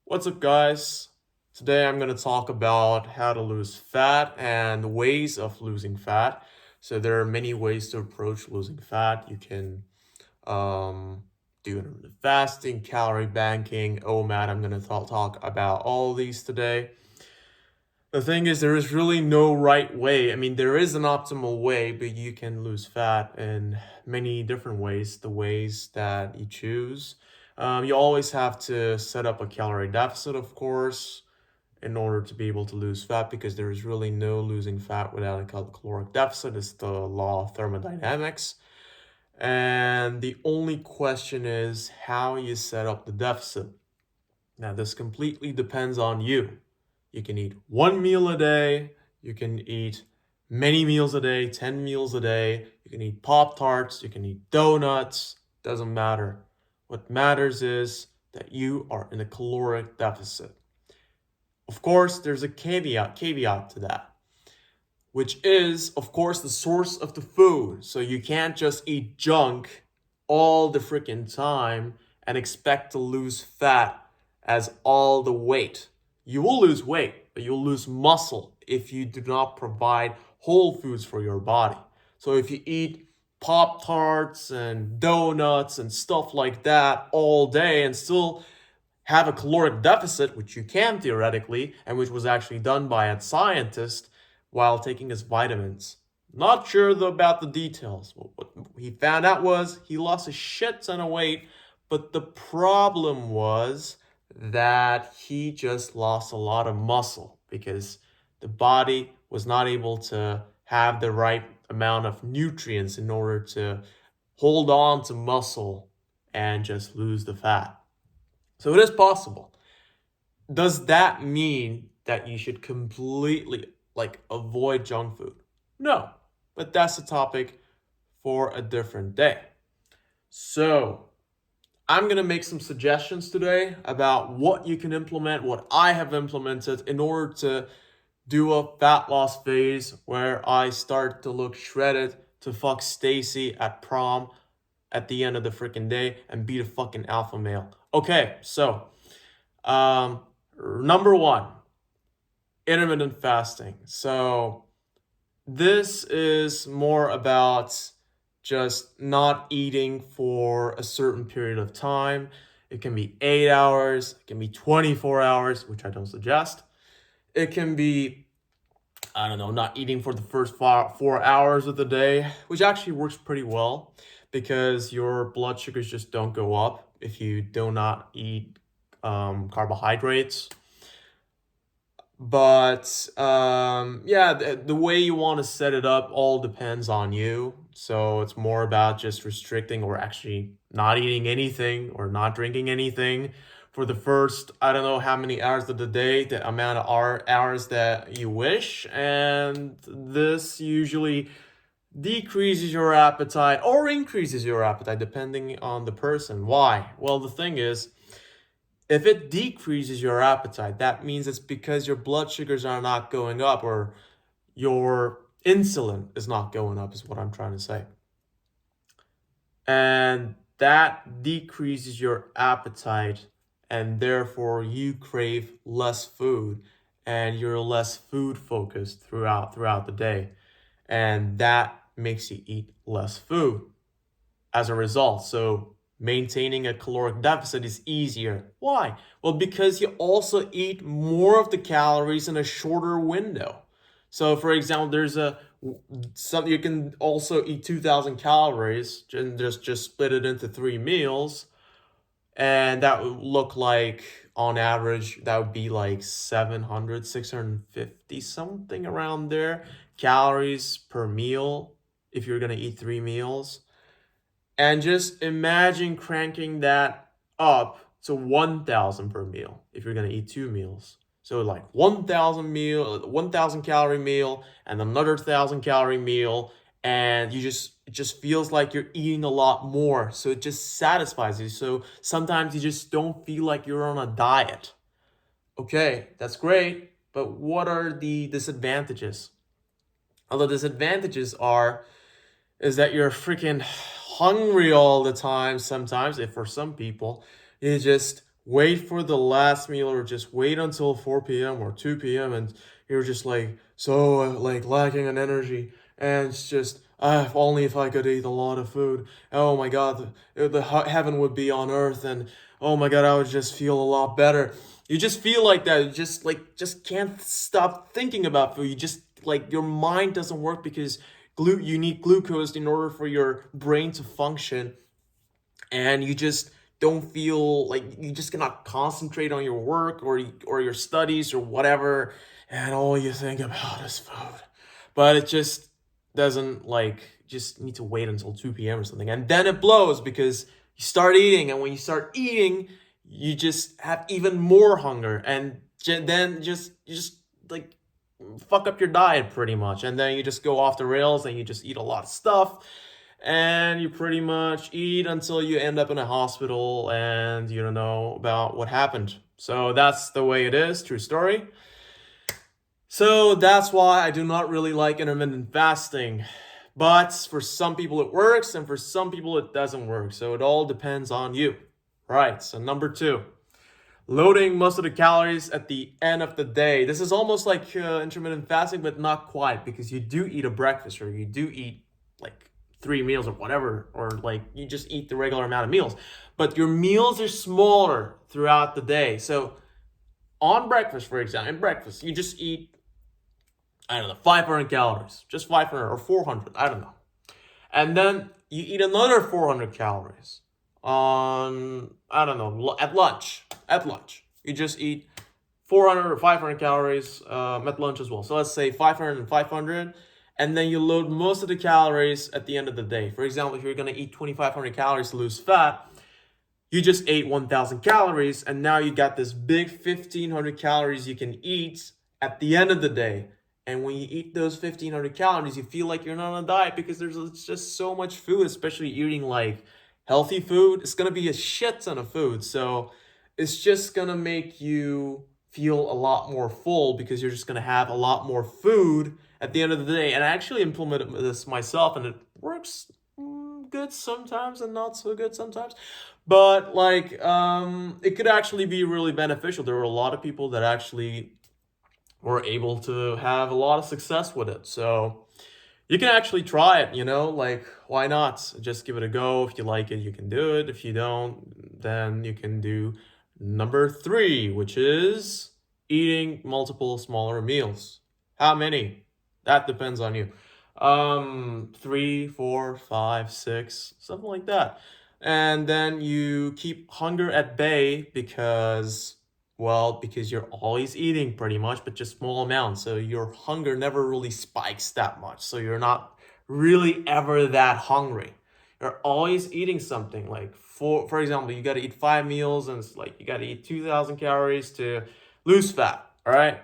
What's up, guys? Today I'm going to talk about how to lose fat and ways of losing fat. So, there are many ways to approach losing fat. You can um, do intermittent fasting, calorie banking, OMAD. I'm going to talk about all these today. The thing is, there is really no right way. I mean, there is an optimal way, but you can lose fat in many different ways, the ways that you choose. You always have to set up a calorie deficit, of course, in order to be able to lose fat, because there is really no losing fat without a caloric deficit. It's the law of thermodynamics. And the only question is how you set up the deficit. Now, this completely depends on you. You can eat one meal a day. You can eat many meals a day, 10 meals a day. You can eat Pop Tarts. You can eat donuts. Doesn't matter. What matters is that you are in a caloric deficit. Of course, there's a caveat to that, which is, of course, the source of the food. So you can't just eat junk all the freaking time and expect to lose fat as all the weight. You will lose weight, but you'll lose muscle if you do not provide whole foods for your body. So if you eat Pop Tarts and donuts and stuff like that all day and still have a caloric deficit, which you can theoretically, and which was actually done by a scientist while taking his vitamins. Not sure though about the details. What he found out was he lost a shit ton of weight, but the problem was that he just lost a lot of muscle because the body was not able to have the right amount of nutrients in order to hold on to muscle and just lose the fat. So it is possible. Does that mean that you should completely avoid junk food? No, but that's a topic for a different day. So, I'm going to make some suggestions today about what you can implement, what I have implemented in order to do a fat loss phase where I start to look shredded to fuck Stacy at prom at the end of the freaking day and be the fucking alpha male. Okay, so um, number one, intermittent fasting. So this is more about just not eating for a certain period of time. It can be 8 hours, it can be 24 hours, which I don't suggest. It can be, I don't know, not eating for the first 4 hours of the day, which actually works pretty well because your blood sugars just don't go up if you do not eat carbohydrates. But yeah, the way you want to set it up all depends on you. So it's more about just restricting or actually not eating anything or not drinking anything for the first, I don't know how many hours of the day, the amount of hours that you wish. And this usually decreases your appetite or increases your appetite depending on the person. Why? Well, the thing is, if it decreases your appetite, that means it's because your blood sugars are not going up or your insulin is not going up, is what I'm trying to say. And that decreases your appetite, and therefore you crave less food and you're less food focused throughout the day. And that makes you eat less food as a result. So maintaining a caloric deficit is easier. Why? Well, because you also eat more of the calories in a shorter window. So, for example, there's some you can also eat 2,000 calories and just split it into 3 meals, and that would look like on average that would be like 700, 650, something around there calories per meal if you're gonna eat 3 meals. And just imagine cranking that up to 1,000 per meal if you're gonna eat 2 meals. So like 1,000 calorie meal and another 1,000 calorie meal, and it just feels like you're eating a lot more. So it just satisfies you. So sometimes you just don't feel like you're on a diet. Okay, that's great, but what are the disadvantages? Well, the disadvantages are is that you're freaking hungry all the time sometimes. If for some people, you just wait for the last meal or just wait until 4 p.m. or 2 p.m. and you're just like so like lacking in energy and it's just if only if I could eat a lot of food. Oh my God, heaven would be on earth and oh my God, I would just feel a lot better. You just feel like that. You just like just can't stop thinking about food. You just like your mind doesn't work because you need glucose in order for your brain to function and you just don't feel like you just cannot concentrate on your work or your studies or whatever and all you think about is food but it just doesn't like just need to wait until 2 p.m. or something and then it blows because you start eating and when you start eating you just have even more hunger and then you just like fuck up your diet pretty much and then you just go off the rails and you just eat a lot of stuff and you pretty much eat until you end up in a hospital and you don't know about what happened. So that's the way it is, true story. So that's why I do not really like intermittent fasting. But for some people it works and for some people it doesn't work. So it all depends on you. Right, so number two, loading most of the calories at the end of the day. This is almost like intermittent fasting, but not quite because you do eat a breakfast or you do eat like 3 meals or whatever, or like you just eat the regular amount of meals. But your meals are smaller throughout the day. So on breakfast, for example, in breakfast, you just eat, I don't know, 500 calories, just 500 or 400, I don't know. And then you eat another 400 calories on, I don't know, at lunch. At lunch. You just eat 400 or 500 calories at lunch as well. So let's say 500 and 500. And then you load most of the calories at the end of the day. For example, if you're going to eat 2,500 calories to lose fat, you just ate 1,000 calories. And now you got this big 1,500 calories you can eat at the end of the day. And when you eat those 1,500 calories, you feel like you're not on a diet because there's just so much food, especially eating like healthy food. It's going to be a shit ton of food. So it's just going to make you feel a lot more full because you're just going to have a lot more food at the end of the day. And I actually implemented this myself and it works good sometimes and not so good sometimes. But like it could actually be really beneficial. There were a lot of people that actually were able to have a lot of success with it. So you can actually try it, like why not? Just give it a go. If you like it, you can do it. If you don't, then you can do number three, which is eating multiple smaller meals. How many? That depends on you. 3, 4, 5, 6, something like that. And then you keep hunger at bay because you're always eating pretty much, but just small amounts. So your hunger never really spikes that much. So you're not really ever that hungry. You're always eating something. Like for example, you got to eat 5 meals, and it's like you got to eat 2,000 calories to lose fat. All right,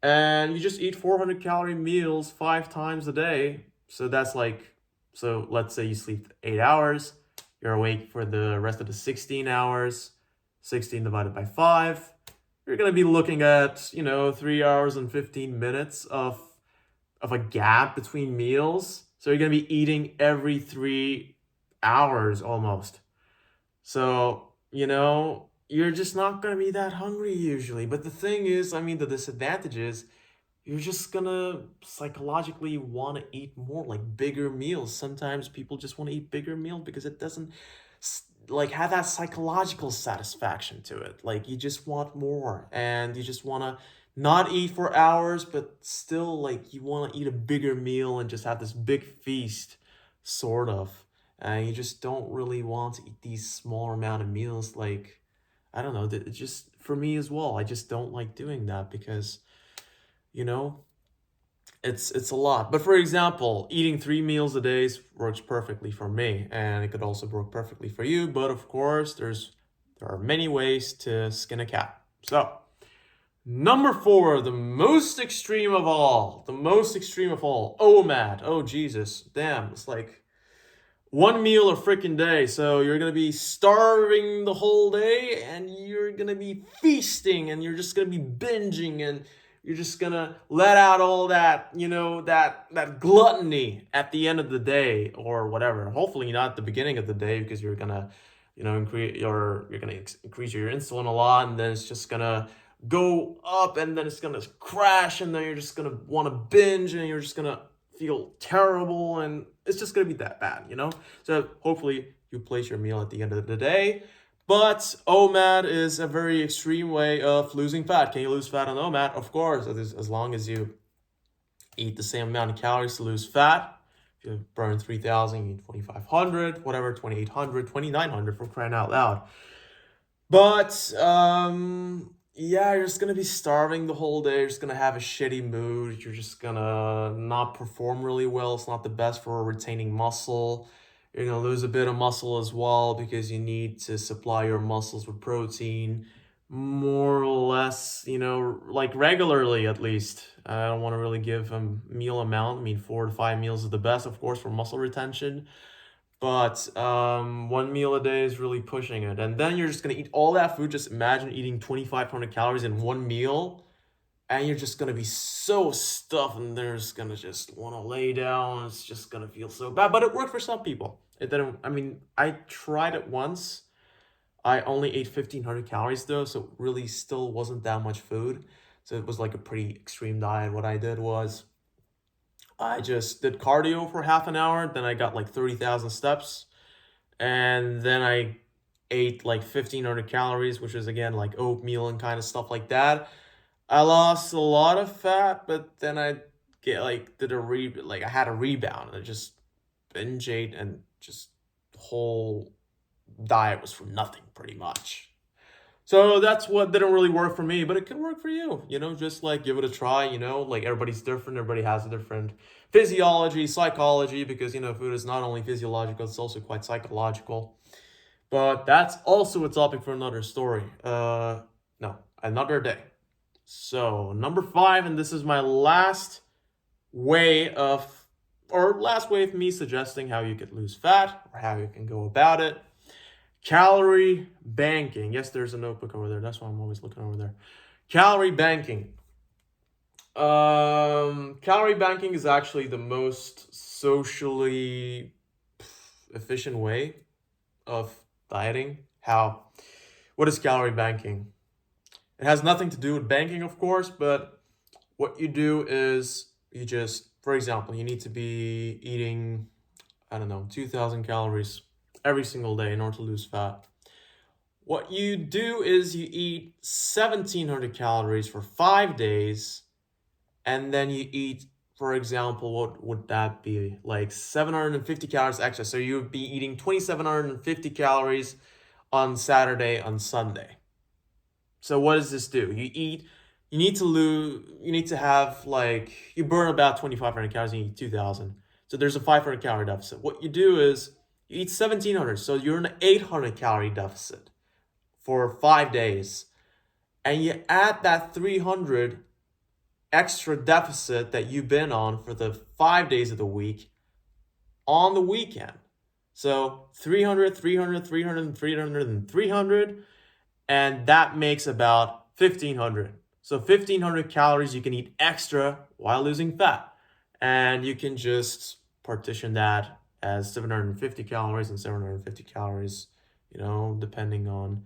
and you just eat 400 calorie meals 5 times a day. So that's like, so let's say you sleep 8 hours. You're awake for the rest of the 16 hours. 16 divided by 5, you're going to be looking at 3 hours and 15 minutes of a gap between meals. So you're going to be eating every 3 hours almost. So you're just not going to be that hungry usually. But the thing is, the disadvantage is you're just gonna psychologically want to eat more, like bigger meals. Sometimes people just want to eat bigger meals because it doesn't like have that psychological satisfaction to it. Like you just want more and you just want to not eat for hours, but still like you want to eat a bigger meal and just have this big feast, sort of. And you just don't really want to eat these smaller amount of meals. Like, I don't know, it just for me as well. I just don't like doing that because, you know, it's a lot. But for example, eating 3 meals a day works perfectly for me, and it could also work perfectly for you. But of course, there are many ways to skin a cat. So number four, the most extreme of all, OMAD. Oh Jesus, damn! It's like 1 meal a freaking day. So you're gonna be starving the whole day, and you're gonna be feasting, and you're just gonna be binging, and you're just gonna let out all that, that gluttony at the end of the day or whatever. Hopefully not at the beginning of the day because you're gonna you're gonna increase your insulin a lot, and then it's just gonna go up, and then it's gonna crash, and then you're just gonna want to binge, and you're just gonna feel terrible, and it's just gonna be that bad. So hopefully you place your meal at the end of the day. But OMAD is a very extreme way of losing fat. Can you lose fat on OMAD? Of course, as long as you eat the same amount of calories to lose fat. If you burn 3,000, you need 2,500, whatever, 2,800, 2,900 for crying out loud. But yeah, you're just gonna be starving the whole day. You're just gonna have a shitty mood. You're just gonna not perform really well. It's not the best for retaining muscle. You're gonna lose a bit of muscle as well because you need to supply your muscles with protein more or less, like regularly at least. I don't want to really give a meal amount. I mean, 4 to 5 meals is the best, of course, for muscle retention. But 1 meal a day is really pushing it. And then you're just going to eat all that food. Just imagine eating 2,500 calories in 1 meal. And you're just going to be so stuffed, and they're just going to just want to lay down. It's just going to feel so bad. But it worked for some people. It didn't. I mean, I tried it once. I only ate 1,500 calories though, so it really still wasn't that much food. So it was like a pretty extreme diet. What I did was I just did cardio for half an hour, then I got like 30,000 steps, and then I ate like 1,500 calories, which is again like oatmeal and kind of stuff like that. I lost a lot of fat, but then I I had a rebound, and I just binge ate, and just the whole diet was for nothing pretty much. So that's what didn't really work for me, but it could work for you. Just like give it a try. Like everybody's different, everybody has a different physiology, psychology, because food is not only physiological, it's also quite psychological. But that's also a topic for another story. No, another day. So number 5, and this is my last way of me suggesting how you could lose fat or how you can go about it. Calorie banking. Yes, there's a notebook over there. That's why I'm always looking over there. Calorie banking. Calorie banking is actually the most socially efficient way of dieting. How? What is calorie banking? It has nothing to do with banking, of course, but what you do is you just, for example, you need to be eating, I don't know, 2,000 calories every single day in order to lose fat. What you do is you eat 1,700 calories for 5 days, and then you eat, for example, what would that be? Like 750 calories extra. So you would be eating 2,750 calories on Saturday, on Sunday. So what does this do? You need to have you burn about 2,500 calories and you eat 2,000. So there's a 500 calorie deficit. What you do is you eat 1,700. So you're in an 800 calorie deficit for 5 days. And you add that 300 extra deficit that you've been on for the 5 days of the week on the weekend. So 300, 300, 300, 300, and 300. And that makes about 1,500. So 1,500 calories you can eat extra while losing fat. And you can just partition that as 750 calories and 750 calories, depending on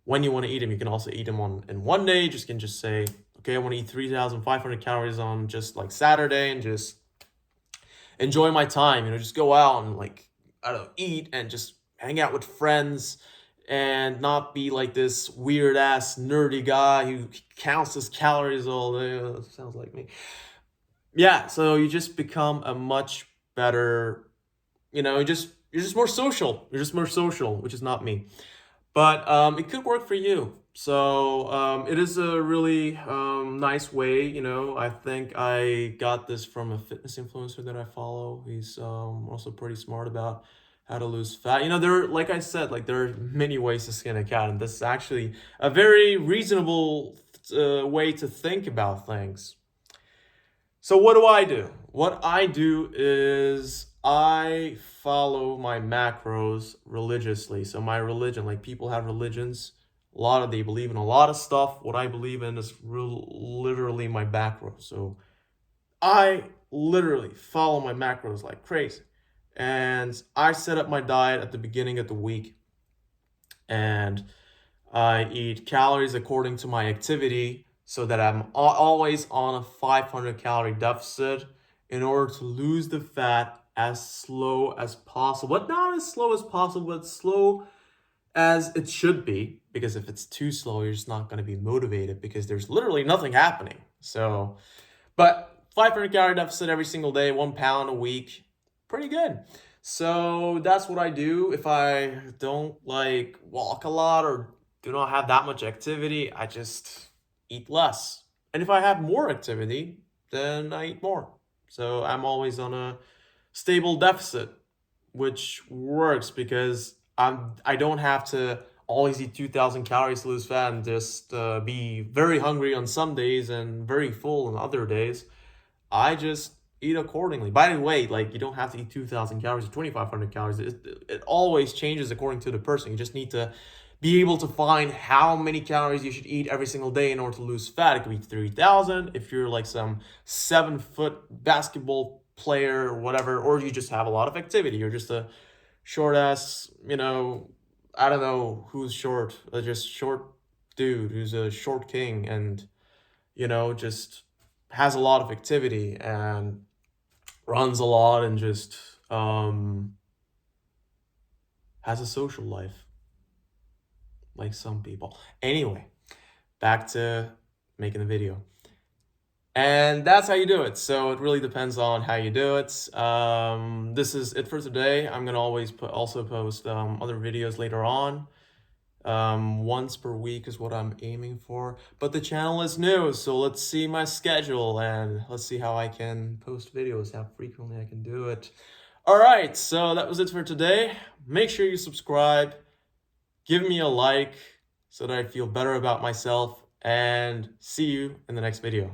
when you want to eat them. You can also eat them in one day. You can just say, okay, I want to eat 3,500 calories on just like Saturday and just enjoy my time. Just go out and I don't know, eat and just hang out with friends and not be like this weird ass nerdy guy who counts his calories all day. That sounds like me. Yeah, so you just become a much better, you're just more social. You're just more social, which is not me. But it could work for you. So it is a really nice way. I think I got this from a fitness influencer that I follow. He's also pretty smart about how to lose fat. Like I said, there are many ways to skin a cat, and this is actually a very reasonable way to think about things. So what do I do? What I do is I follow my macros religiously. So my religion, people have religions, they believe in a lot of stuff. What I believe in is literally my macros. So I literally follow my macros like crazy. And I set up my diet at the beginning of the week. and I eat calories according to my activity so that I'm always on a 500 calorie deficit in order to lose the fat as slow as possible. But not as slow as possible, but slow as it should be. Because if it's too slow, you're just not going to be motivated because there's literally nothing happening. So, but 500 calorie deficit every single day, 1 pound a week, pretty good. So that's what I do. If I don't like walk a lot or do not have that much activity, I just eat less. And if I have more activity, then I eat more. So I'm always on a stable deficit, which works because I don't have to always eat 2,000 calories to lose fat and just be very hungry on some days and very full on other days. I just eat accordingly. By the way, like you don't have to eat 2,000 calories or 2,500 calories. It always changes according to the person. You just need to be able to find how many calories you should eat every single day in order to lose fat. It could be 3,000 if you're like some 7-foot basketball player or whatever, or you just have a lot of activity. You're just a short ass, I don't know who's short, just short dude who's a short king and just has a lot of activity and runs a lot and just has a social life like some people. Anyway, back to making the video. And that's how you do it. So it really depends on how you do it. This is it for today. I'm gonna always also post other videos later on. Once per week is what I'm aiming for, but the channel is new, so let's see my schedule and let's see how I can post videos, how frequently I can do it. All right, so that was it for today. Make sure you subscribe, give me a like so that I feel better about myself, and see you in the next video.